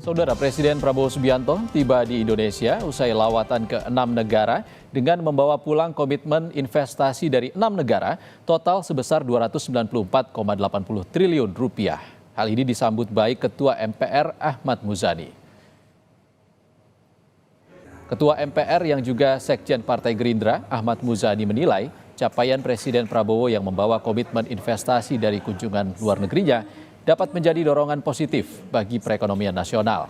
Saudara Presiden Prabowo Subianto tiba di Indonesia usai lawatan ke 6 negara dengan membawa pulang komitmen investasi dari 6 negara total sebesar 294,80 triliun rupiah. Hal ini disambut baik Ketua MPR Ahmad Muzani. Ketua MPR yang juga Sekjen Partai Gerindra Ahmad Muzani menilai capaian Presiden Prabowo yang membawa komitmen investasi dari kunjungan luar negerinya dapat menjadi dorongan positif bagi perekonomian nasional.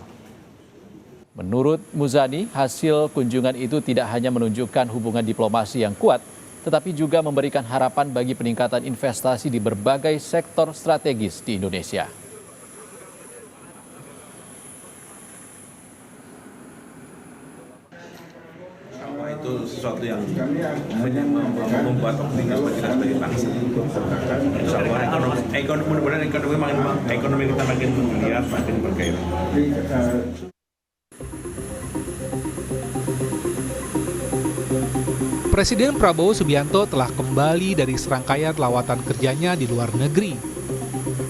Menurut Muzani, hasil kunjungan itu tidak hanya menunjukkan hubungan diplomasi yang kuat, tetapi juga memberikan harapan bagi peningkatan investasi di berbagai sektor strategis di Indonesia. Itu sesuatu yang membuat optimisme kita sebagai bangsa. Insya Allah ekonomi kita makin menggeliat, makin bergairah. Presiden Prabowo Subianto telah kembali dari serangkaian lawatan kerjanya di luar negeri.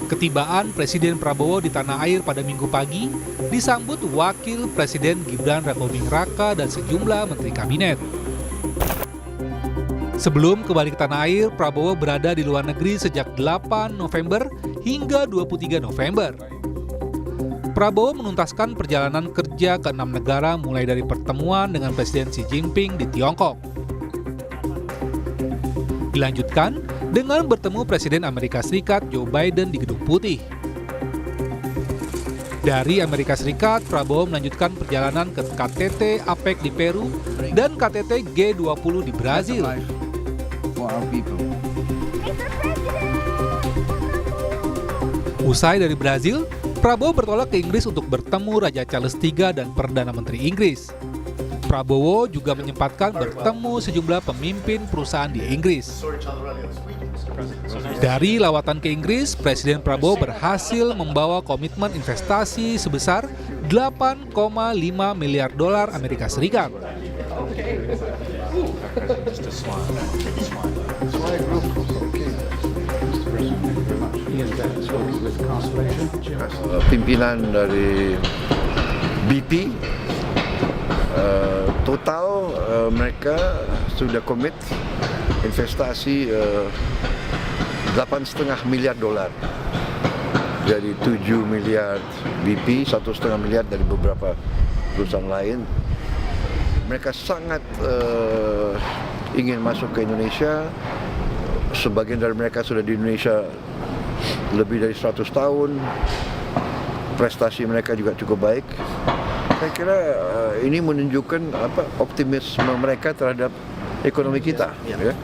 Ketibaan Presiden Prabowo di tanah air pada Minggu pagi disambut Wakil Presiden Gibran Rakabuming Raka dan sejumlah menteri kabinet. Sebelum kembali ke tanah air, Prabowo berada di luar negeri sejak 8 November hingga 23 November. Prabowo menuntaskan perjalanan kerja ke 6 negara mulai dari pertemuan dengan Presiden Xi Jinping di Tiongkok. Dilanjutkan dengan bertemu Presiden Amerika Serikat Joe Biden di Gedung Putih. Dari Amerika Serikat, Prabowo melanjutkan perjalanan ke KTT APEC di Peru dan KTT G20 di Brazil. Usai dari Brazil, Prabowo bertolak ke Inggris untuk bertemu Raja Charles III dan Perdana Menteri Inggris. Prabowo juga menyempatkan bertemu sejumlah pemimpin perusahaan di Inggris. Dari lawatan ke Inggris, Presiden Prabowo berhasil membawa komitmen investasi sebesar 8,5 miliar dolar Amerika Serikat. Pimpinan dari BP total mereka sudah komit investasi 8,5 miliar dolar. Jadi 7 miliar BP, 1,5 miliar dari beberapa perusahaan lain. Mereka sangat ingin masuk ke Indonesia. Sebagian dari mereka sudah di Indonesia lebih dari 100 tahun. Prestasi mereka juga cukup baik. Saya kira ini menunjukkan optimisme mereka terhadap ekonomi kita. Ya.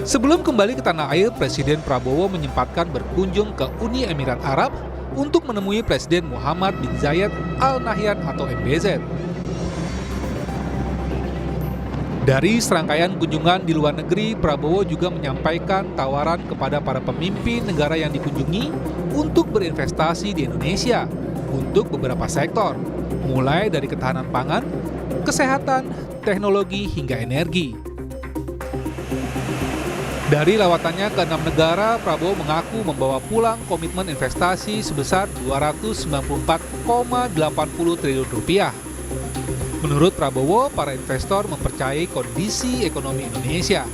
Sebelum kembali ke tanah air, Presiden Prabowo menyempatkan berkunjung ke Uni Emirat Arab untuk menemui Presiden Muhammad bin Zayed Al Nahyan atau MBZ. Dari serangkaian kunjungan di luar negeri, Prabowo juga menyampaikan tawaran kepada para pemimpin negara yang dikunjungi untuk berinvestasi di Indonesia untuk beberapa sektor, mulai dari ketahanan pangan, kesehatan, teknologi, hingga energi. Dari lawatannya ke 6 negara, Prabowo mengaku membawa pulang komitmen investasi sebesar 294,80 triliun rupiah. Menurut Prabowo, para investor mempercayai kondisi ekonomi Indonesia.